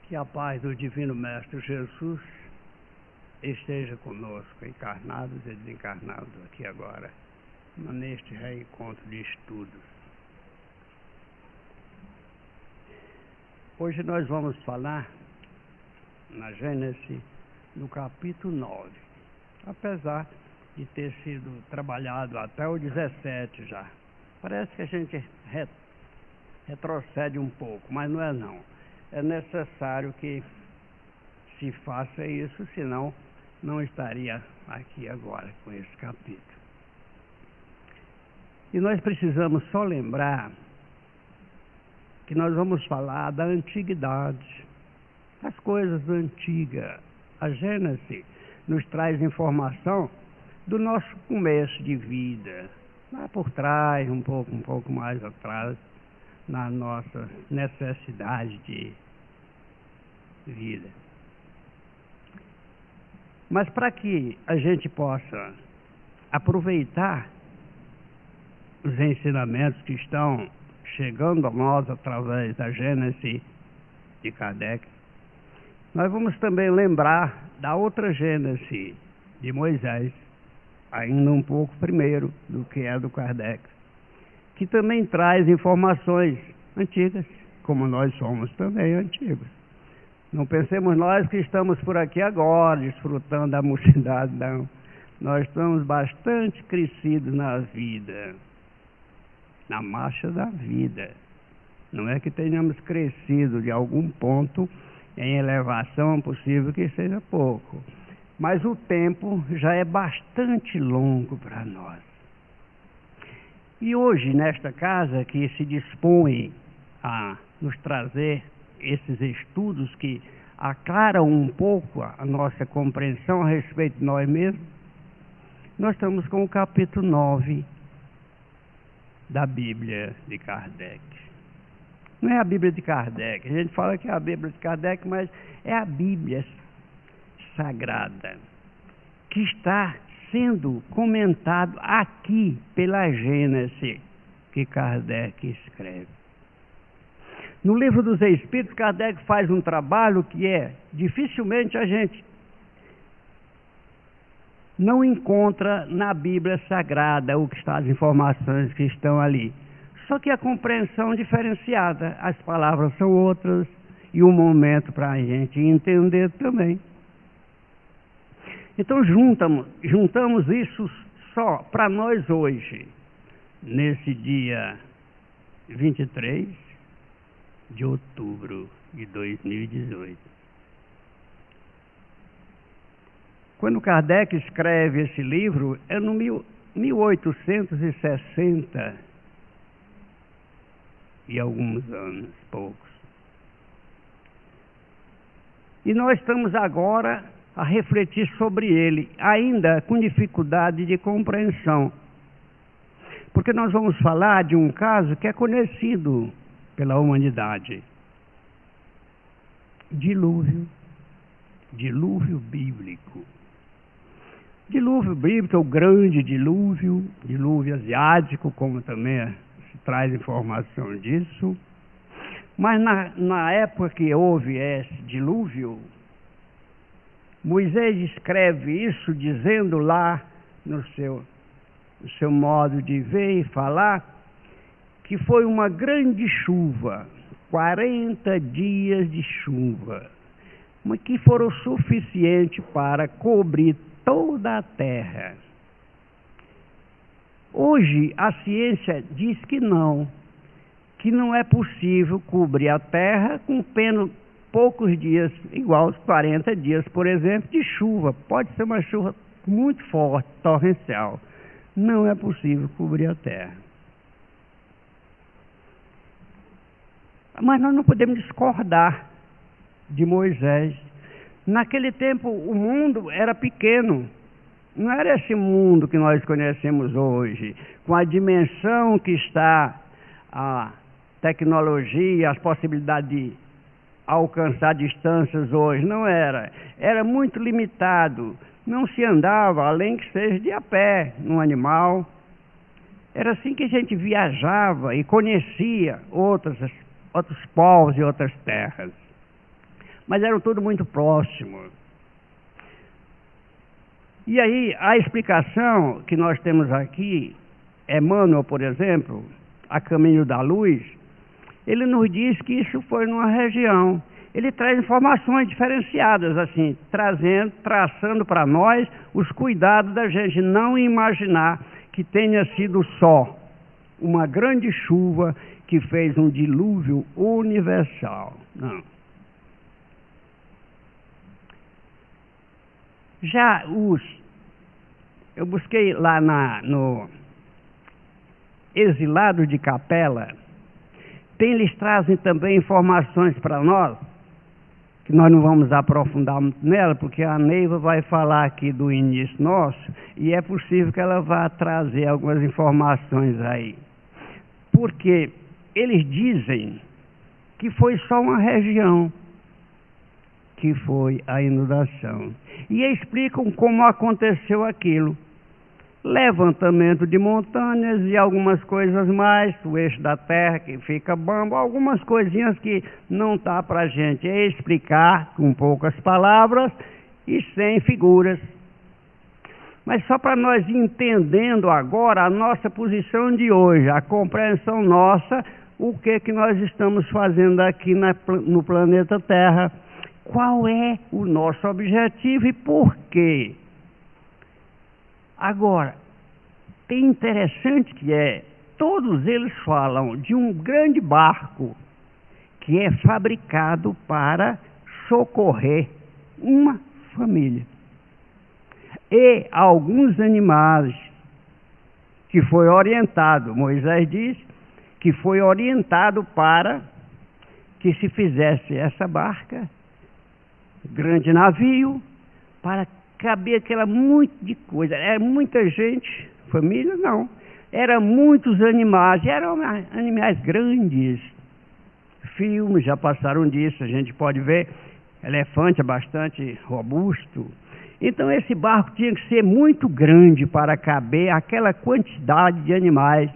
Que a paz do Divino Mestre Jesus esteja conosco, encarnados e desencarnados aqui agora, neste reencontro de estudos. Hoje nós vamos falar na Gênesis, no capítulo 9, apesar de ter sido trabalhado até o 17 já. Parece que a gente retrocede um pouco, mas não é não. É necessário que se faça isso, senão não estaria aqui agora com esse capítulo. E nós precisamos só lembrar que nós vamos falar da antiguidade, das coisas antigas. A Gênesis nos traz informação do nosso começo de vida, lá por trás, um pouco mais atrás, na nossa necessidade de vida. Mas para que a gente possa aproveitar os ensinamentos que estão chegando a nós através da Gênesis de Kardec, nós vamos também lembrar da outra Gênesis de Moisés, ainda um pouco primeiro do que é do Kardec, que também traz informações antigas, como nós somos também antigos. Não pensemos nós que estamos por aqui agora, desfrutando da mocidade, não. Nós estamos bastante crescidos na vida, na marcha da vida. Não é que tenhamos crescido de algum ponto em elevação, possível que seja pouco. Mas o tempo já é bastante longo para nós. E hoje, nesta casa que se dispõe a nos trazer esses estudos que aclaram um pouco a nossa compreensão a respeito de nós mesmos, nós estamos com o capítulo 9 da Bíblia de Kardec. Não é a Bíblia de Kardec, a gente fala que é a Bíblia de Kardec, mas é a Bíblia Sagrada, que está sendo comentado aqui pela Gênesis que Kardec escreve. No Livro dos Espíritos, Kardec faz um trabalho que dificilmente a gente não encontra na Bíblia Sagrada o que está, as informações que estão ali. Só que a compreensão diferenciada, as palavras são outras e o momento para a gente entender também. Então juntamos isso só para nós hoje, nesse dia 23 de outubro de 2018. Quando Kardec escreve esse livro, é no 1860 e alguns anos, poucos. E nós estamos agora a refletir sobre ele, ainda com dificuldade de compreensão. Porque nós vamos falar de um caso que é conhecido pela humanidade. Dilúvio bíblico. Dilúvio bíblico é o grande dilúvio asiático, como também se traz informação disso. Mas na época que houve esse dilúvio, Moisés escreve isso dizendo lá no seu modo de ver e falar que foi uma grande chuva, 40 dias de chuva, mas que foram suficientes para cobrir toda a terra. Hoje a ciência diz que não é possível cobrir a terra com poucos dias, igual aos 40 dias, por exemplo, de chuva. Pode ser uma chuva muito forte, torrencial. Não é possível cobrir a terra. Mas nós não podemos discordar de Moisés. Naquele tempo o mundo era pequeno. Não era esse mundo que nós conhecemos hoje, com a dimensão que está a tecnologia, as possibilidades de alcançar distâncias hoje. Não era. Era muito limitado. Não se andava, além que seja de a pé, num animal. Era assim que a gente viajava e conhecia outros povos e outras terras. mas eram tudo muito próximos. E aí, a explicação que nós temos aqui, Emmanuel, por exemplo, A Caminho da Luz, ele nos diz que isso foi numa região. Ele traz informações diferenciadas, assim, traçando para nós os cuidados da gente não imaginar que tenha sido só uma grande chuva que fez um dilúvio universal. Não. Já eu busquei lá no Exilado de Capela, eles trazem também informações para nós, que nós não vamos aprofundar muito nela, porque a Neiva vai falar aqui do início nosso, e é possível que ela vá trazer algumas informações aí. Porque eles dizem que foi só uma região que foi a inundação. E explicam como aconteceu aquilo. Levantamento de montanhas e algumas coisas mais, o eixo da terra que fica bambo, algumas coisinhas que não está para a gente explicar com poucas palavras e sem figuras. Mas só para nós entendendo agora a nossa posição de hoje, a compreensão nossa, o que nós estamos fazendo aqui no planeta Terra. Qual é o nosso objetivo e por quê? Agora, tem interessante que todos eles falam de um grande barco que é fabricado para socorrer uma família. E alguns animais que foi orientado, Moisés diz, que foi orientado para que se fizesse essa barca, grande navio, para caber aquela muito de coisa. Era muita gente, família não, eram muitos animais, eram animais grandes. Filmes já passaram disso, a gente pode ver, elefante é bastante robusto. Então esse barco tinha que ser muito grande para caber aquela quantidade de animais,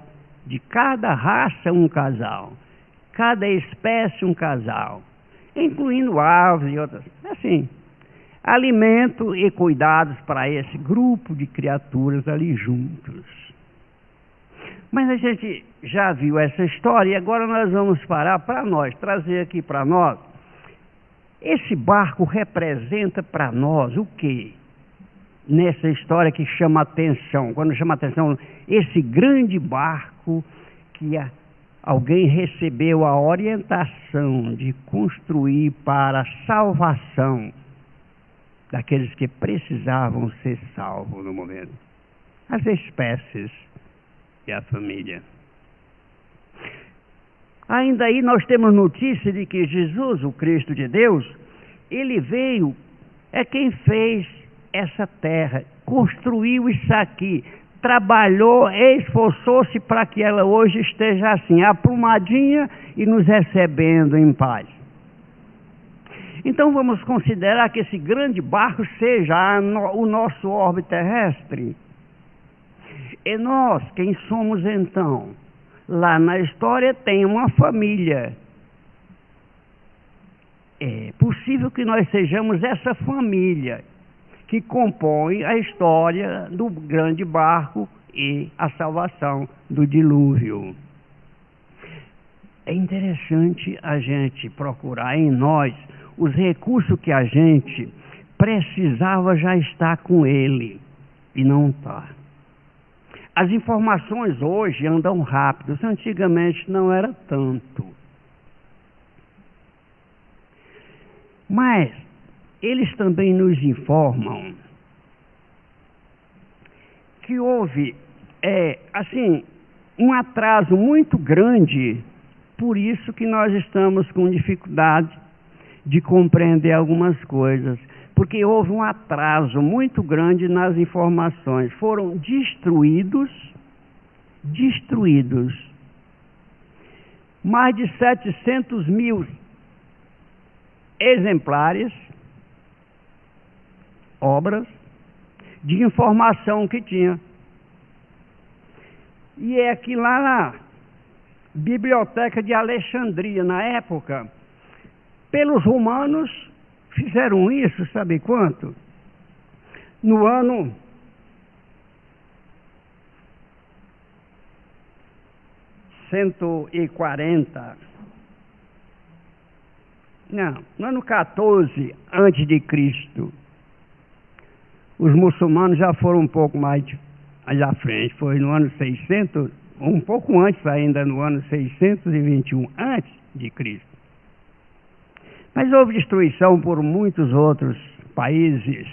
de cada raça um casal, cada espécie um casal, incluindo aves e outras, assim, alimento e cuidados para esse grupo de criaturas ali juntos. Mas a gente já viu essa história e agora nós vamos parar para nós, trazer aqui para nós. Esse barco representa para nós o quê? Nessa história que chama atenção, quando chama atenção, esse grande barco que alguém recebeu a orientação de construir para a salvação daqueles que precisavam ser salvos no momento. As espécies e a família. Ainda aí nós temos notícia de que Jesus, o Cristo de Deus, ele veio, é quem fez essa terra, construiu isso aqui, trabalhou, esforçou-se para que ela hoje esteja assim, aprumadinha e nos recebendo em paz. Então vamos considerar que esse grande barco seja o nosso orbe terrestre. E nós, quem somos então? Lá na história tem uma família. É possível que nós sejamos essa família que compõe a história do grande barco e a salvação do dilúvio. É interessante a gente procurar em nós os recursos que a gente precisava já estar com ele e não está. As informações hoje andam rápidas, antigamente não era tanto. Mas eles também nos informam que houve, um atraso muito grande, por isso que nós estamos com dificuldade de compreender algumas coisas, porque houve um atraso muito grande nas informações. Foram destruídos mais de 700 mil exemplares, obras de informação que tinha. E é aqui lá na Biblioteca de Alexandria, na época, pelos romanos fizeram isso, sabe quanto? No ano 140. Não, no ano 14 antes de Cristo. Os muçulmanos já foram um pouco mais à frente. Foi no ano 600, um pouco antes ainda, no ano 621 antes de Cristo. Mas houve destruição por muitos outros países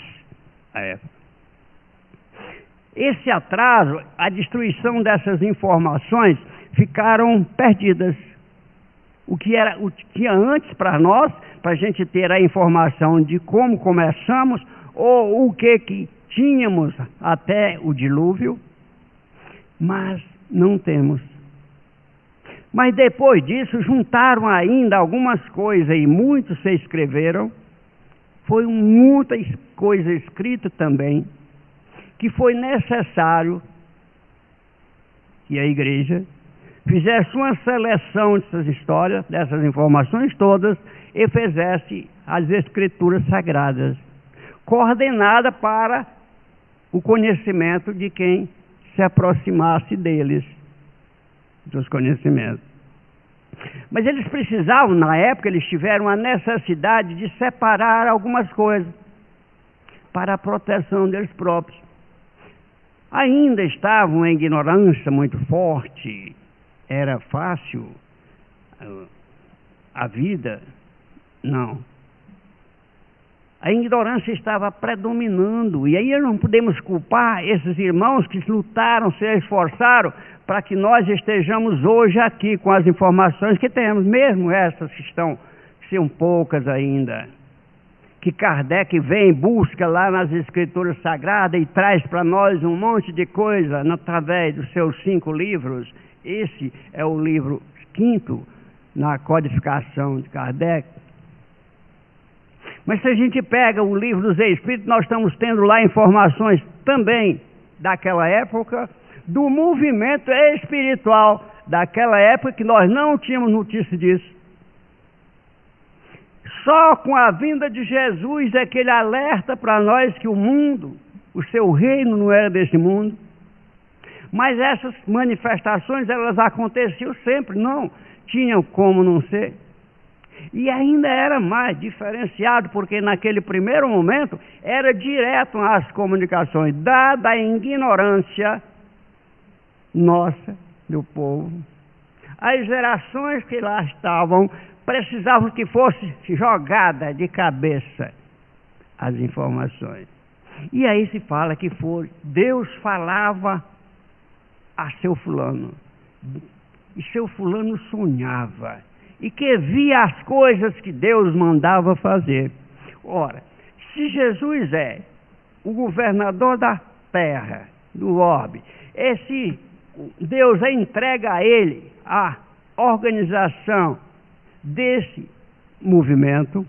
à época. Esse atraso, a destruição dessas informações ficaram perdidas. O que tinha antes para nós, para a gente ter a informação de como começamos, ou o que tínhamos até o dilúvio, mas não temos. Mas depois disso, juntaram ainda algumas coisas, e muitos se escreveram. Foi muita coisa escrita também, que foi necessário que a igreja fizesse uma seleção dessas histórias, dessas informações todas, e fizesse as escrituras sagradas, coordenada para o conhecimento de quem se aproximasse deles, dos conhecimentos. Mas eles precisavam, na época, eles tiveram a necessidade de separar algumas coisas para a proteção deles próprios. Ainda estavam em ignorância muito forte, era fácil a vida? Não. A ignorância estava predominando, e aí não podemos culpar esses irmãos que lutaram, se esforçaram para que nós estejamos hoje aqui com as informações que temos, mesmo essas que são poucas ainda, que Kardec vem, busca lá nas escrituras sagradas e traz para nós um monte de coisa através dos seus 5 livros. Esse é o livro 5º na codificação de Kardec. Mas se a gente pega o livro dos Espíritos, nós estamos tendo lá informações também daquela época, do movimento espiritual daquela época, que nós não tínhamos notícia disso. Só com a vinda de Jesus é que ele alerta para nós que o mundo, o seu reino não era desse mundo. Mas essas manifestações, elas aconteciam sempre, não tinham como não ser. E ainda era mais diferenciado, porque naquele primeiro momento era direto às comunicações, dada a ignorância nossa, do povo. As gerações que lá estavam precisavam que fosse jogada de cabeça as informações. E aí se fala que Deus falava a seu fulano, e seu fulano sonhava, e que via as coisas que Deus mandava fazer. Ora, se Jesus é o governador da terra, do orbe, esse Deus entrega a ele a organização desse movimento.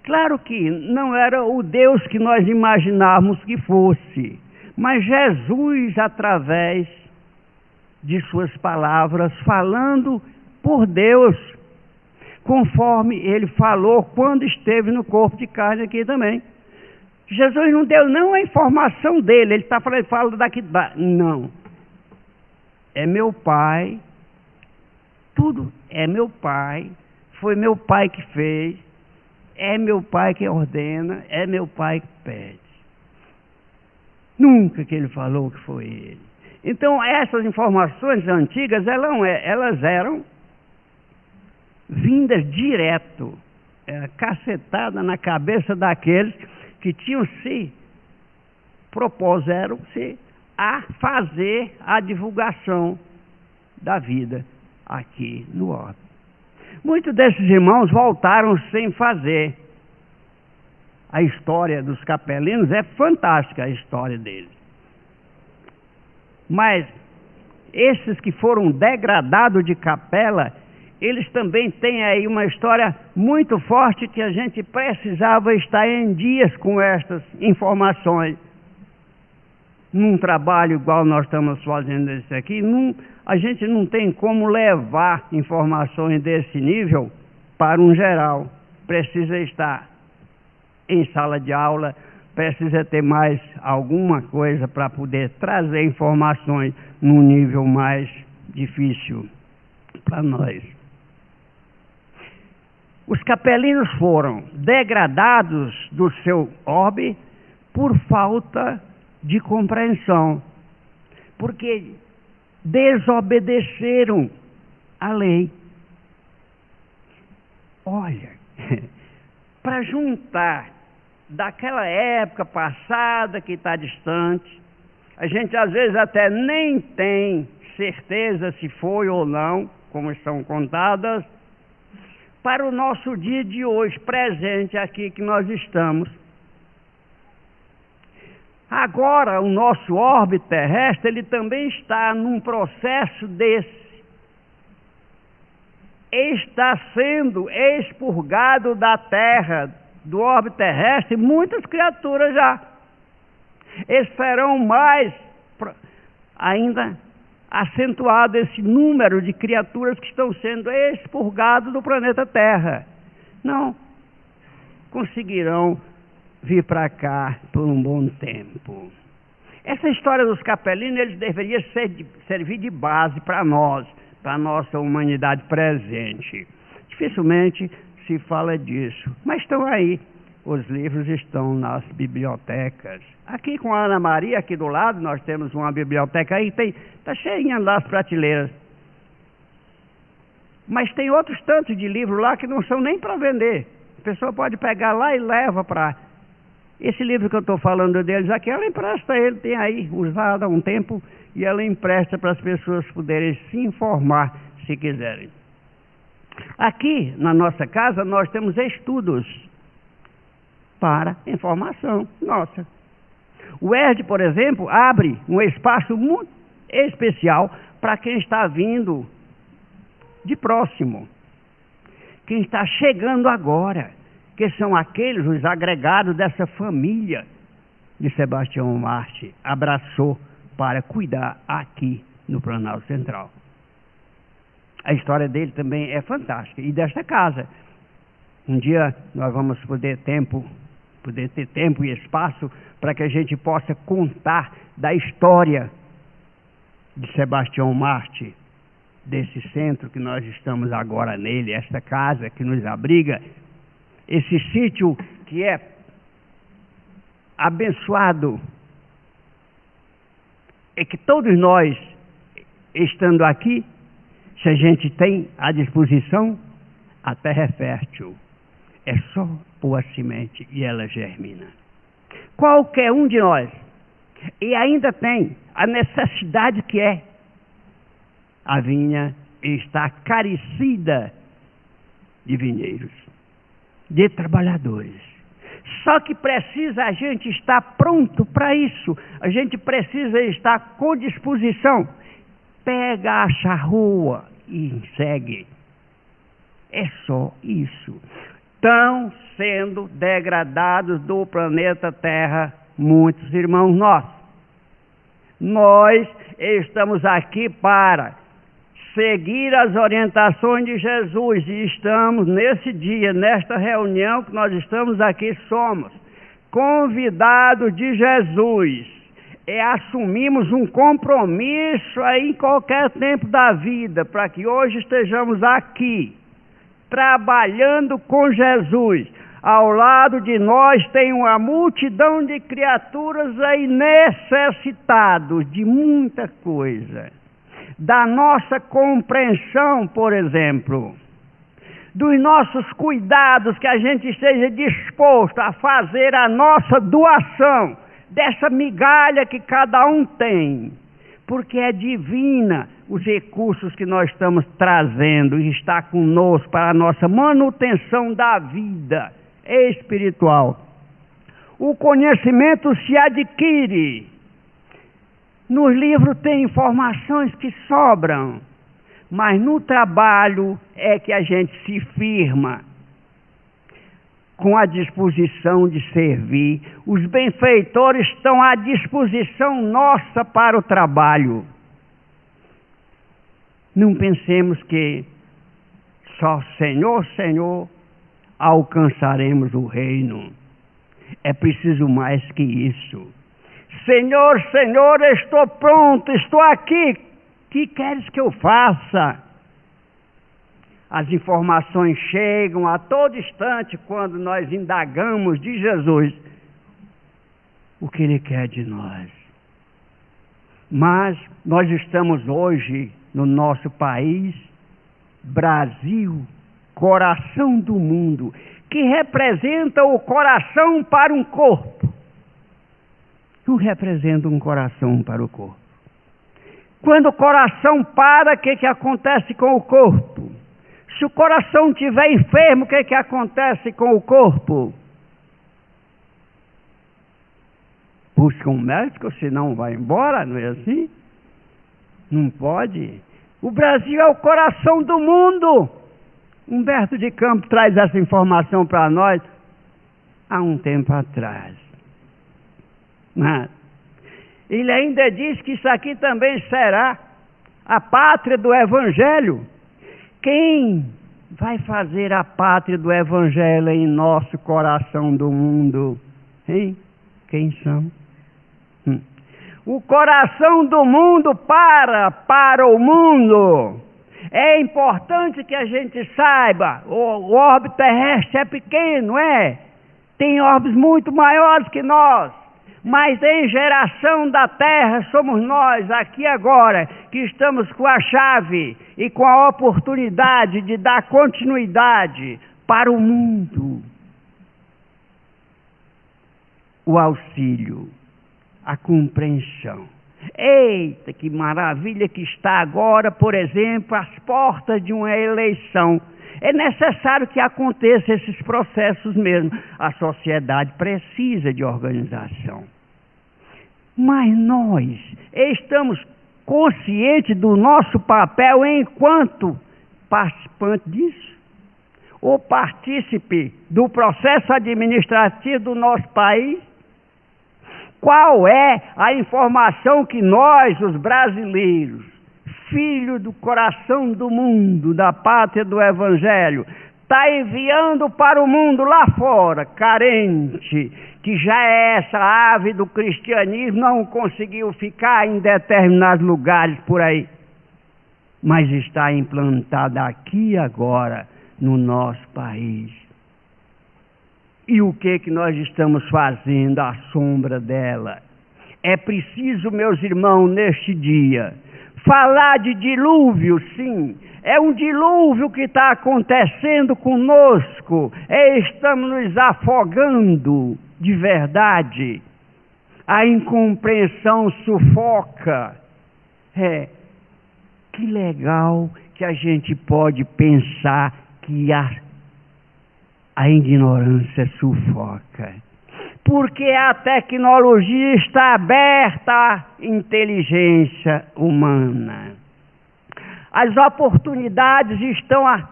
Claro que não era o Deus que nós imaginávamos que fosse, mas Jesus, através de suas palavras, falando por Deus, conforme ele falou quando esteve no corpo de carne aqui também. Jesus não deu não a informação dele, ele está falando daqui de baixo. Não. É meu Pai, tudo é meu Pai, foi meu Pai que fez, é meu Pai que ordena, é meu Pai que pede. Nunca que ele falou que foi ele. Então essas informações antigas, elas eram vindas direto, cacetada na cabeça daqueles que tinham propuseram-se a fazer a divulgação da vida aqui no orbe. Muitos desses irmãos voltaram sem fazer. A história dos capelinos é fantástica, a história deles. Mas esses que foram degradados de capela, eles também têm aí uma história muito forte que a gente precisava estar em dias com estas informações. Num trabalho igual nós estamos fazendo esse aqui, a gente não tem como levar informações desse nível para um geral. Precisa estar em sala de aula, precisa ter mais alguma coisa para poder trazer informações num nível mais difícil para nós. Os capelinos foram degradados do seu orbe por falta de compreensão, porque desobedeceram a lei. Olha, para juntar daquela época passada que está distante, a gente às vezes até nem tem certeza se foi ou não, como estão contadas, para o nosso dia de hoje, presente aqui que nós estamos. Agora, o nosso orbe terrestre, ele também está num processo desse. Está sendo expurgado da terra, do orbe terrestre, muitas criaturas já. Esperam mais ainda acentuado esse número de criaturas que estão sendo expurgadas do planeta Terra. Não conseguirão vir para cá por um bom tempo. Essa história dos capelinos, eles deveriam servir de base para nós, para a nossa humanidade presente. Dificilmente se fala disso, mas estão aí. Os livros estão nas bibliotecas. Aqui com a Ana Maria, aqui do lado, nós temos uma biblioteca aí, está cheinha lá as prateleiras. Mas tem outros tantos de livros lá que não são nem para vender. A pessoa pode pegar lá e leva para... Esse livro que eu estou falando deles aqui, ela empresta ele, tem aí, usado há um tempo, e ela empresta para as pessoas poderem se informar, se quiserem. Aqui, na nossa casa, nós temos estudos para informação nossa. O ERD, por exemplo, abre um espaço muito especial para quem está vindo de próximo, quem está chegando agora, que são aqueles, os agregados dessa família de Sebastião Marte, abraçou para cuidar aqui no Planalto Central. A história dele também é fantástica, e desta casa. Um dia nós vamos poder ter tempo e espaço para que a gente possa contar da história de Sebastião Marte, desse centro que nós estamos agora nele, esta casa que nos abriga, esse sítio que é abençoado, e que todos nós, estando aqui, se a gente tem à disposição, a terra é fértil. É só pôr a semente e ela germina. Qualquer um de nós, e ainda tem a necessidade que é, a vinha está carecida de vinheiros, de trabalhadores. Só que precisa a gente estar pronto para isso. A gente precisa estar com disposição. Pega a charrua e segue. É só isso. Estão sendo degradados do planeta Terra muitos irmãos nossos. Nós estamos aqui para seguir as orientações de Jesus e estamos nesse dia, nesta reunião que nós estamos aqui, somos convidados de Jesus. Assumimos um compromisso aí em qualquer tempo da vida, para que hoje estejamos aqui, trabalhando com Jesus. Ao lado de nós tem uma multidão de criaturas aí necessitados de muita coisa. Da nossa compreensão, por exemplo, dos nossos cuidados, que a gente esteja disposto a fazer a nossa doação, dessa migalha que cada um tem, porque é divina os recursos que nós estamos trazendo e está conosco para a nossa manutenção da vida espiritual. O conhecimento se adquire. Nos livros tem informações que sobram, mas no trabalho é que a gente se firma com a disposição de servir. Os benfeitores estão à disposição nossa para o trabalho. Não pensemos que só Senhor, Senhor, alcançaremos o reino. É preciso mais que isso. Senhor, Senhor, estou pronto, estou aqui. Que queres que eu faça? As informações chegam a todo instante quando nós indagamos de Jesus o que Ele quer de nós. Mas nós estamos hoje no nosso país, Brasil, coração do mundo, que representa o coração para um corpo. Não representa um coração para o corpo. Quando o coração para, o que acontece com o corpo? Se o coração estiver enfermo, o que acontece com o corpo? Busca um médico, senão vai embora, não é assim? Não pode. O Brasil é o coração do mundo. Humberto de Campos traz essa informação para nós há um tempo atrás. Mas ele ainda diz que isso aqui também será a pátria do Evangelho. Quem vai fazer a pátria do Evangelho em nosso coração do mundo? Hein? Quem são? O coração do mundo para o mundo. É importante que a gente saiba, o orbe terrestre é pequeno, tem orbes muito maiores que nós, mas em geração da Terra somos nós, aqui agora, que estamos com a chave e com a oportunidade de dar continuidade para o mundo. O auxílio, a compreensão. Eita, que maravilha que está agora, por exemplo, às portas de uma eleição. É necessário que aconteçam esses processos mesmo. A sociedade precisa de organização. Mas nós estamos conscientes do nosso papel enquanto participante disso? Ou partícipe do processo administrativo do nosso país? Qual é a informação que nós, os brasileiros, filhos do coração do mundo, da pátria do Evangelho, está enviando para o mundo lá fora, carente, que já é essa ave do cristianismo, não conseguiu ficar em determinados lugares por aí, mas está implantada aqui agora, no nosso país. E o que nós estamos fazendo à sombra dela? É preciso, meus irmãos, neste dia, falar de dilúvio, sim. É um dilúvio que está acontecendo conosco. Estamos nos afogando de verdade. A incompreensão sufoca. Que legal que a gente pode pensar que a ignorância sufoca. Porque a tecnologia está aberta à inteligência humana. As oportunidades estão a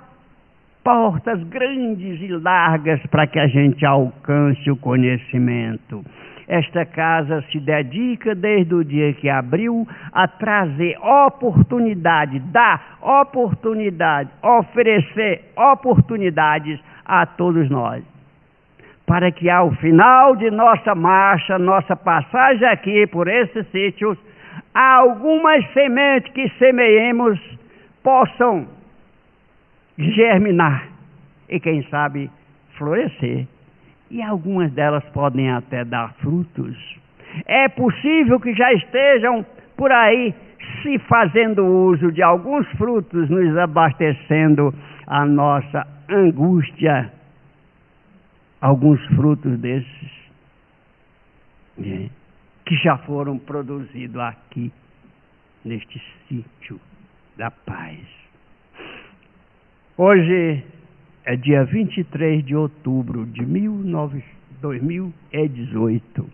portas grandes e largas para que a gente alcance o conhecimento. Esta casa se dedica desde o dia que abriu a trazer oportunidade, dar oportunidade, oferecer oportunidades a todos nós. Para que ao final de nossa marcha, nossa passagem aqui por esses sítios, algumas sementes que semeemos possam germinar e quem sabe florescer. E algumas delas podem até dar frutos. É possível que já estejam por aí se fazendo uso de alguns frutos, nos abastecendo a nossa angústia. Alguns frutos desses que já foram produzidos aqui, neste sítio da paz. Hoje é dia 23 de outubro de 2018.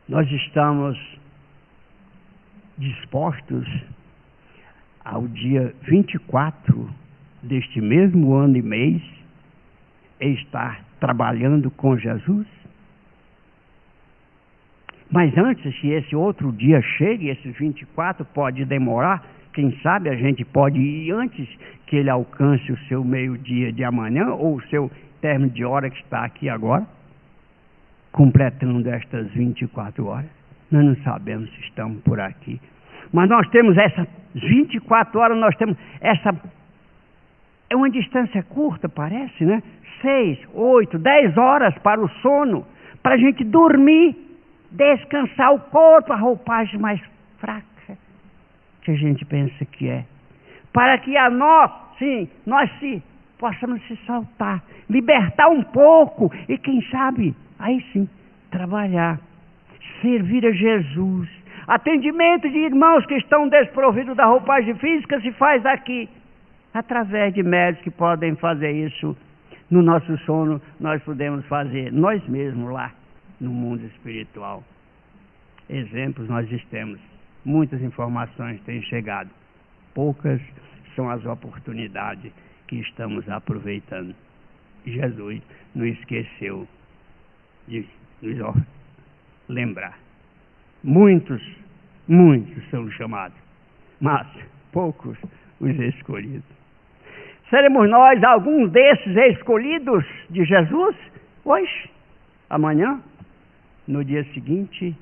Nós estamos dispostos ao dia 24 deste mesmo ano e mês estar trabalhando com Jesus. Mas antes que esse outro dia chegue, esses 24 pode demorar, Quem sabe a gente pode ir antes que ele alcance o seu meio-dia de amanhã, ou o seu término de hora que está aqui agora, completando estas 24 horas. Nós não sabemos se estamos por aqui. Mas nós temos essas 24 horas, nós temos essa... É uma distância curta, parece, né? 6, 8, 10 horas para o sono, para a gente dormir, descansar o corpo, a roupagem mais fraca que a gente pensa que é. Para que a nós, sim, possamos se soltar, libertar um pouco e quem sabe, aí sim, trabalhar, servir a Jesus. Atendimento de irmãos que estão desprovidos da roupagem física se faz aqui, através de médicos que podem fazer isso. No nosso sono nós podemos fazer nós mesmos lá no mundo espiritual. Exemplos nós temos, muitas informações têm chegado, poucas são as oportunidades que estamos aproveitando. Jesus não esqueceu de nos lembrar. Muitos são chamados, mas poucos os escolhidos. Seremos nós alguns desses escolhidos de Jesus? Hoje, amanhã, no dia seguinte,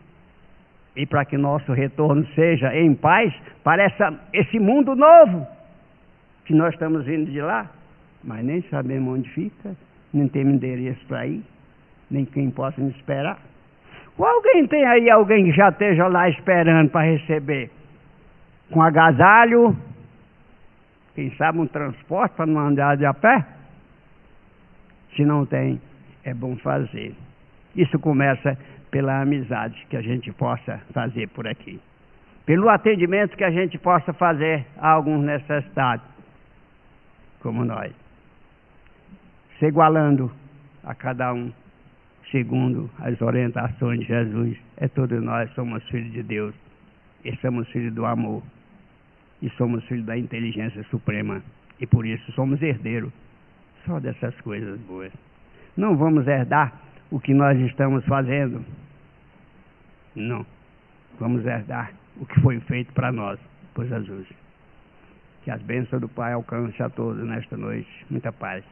e para que nosso retorno seja em paz para esse mundo novo que nós estamos vindo de lá, mas nem sabemos onde fica, nem temos endereço para ir, nem quem possa nos esperar. Ou alguém tem aí alguém que já esteja lá esperando para receber com agasalho, quem sabe um transporte para não andar de a pé? Se não tem, é bom fazer. Isso começa pela amizade que a gente possa fazer por aqui, pelo atendimento que a gente possa fazer a alguns necessitados, como nós, se igualando a cada um, segundo as orientações de Jesus. Todos nós somos filhos de Deus, e somos filhos do amor, e somos filhos da inteligência suprema, e por isso somos herdeiros só dessas coisas boas. Não vamos herdar o que nós estamos fazendo, não, vamos herdar o que foi feito para nós por Jesus. Que as bênçãos do Pai alcancem a todos nesta noite. Muita paz.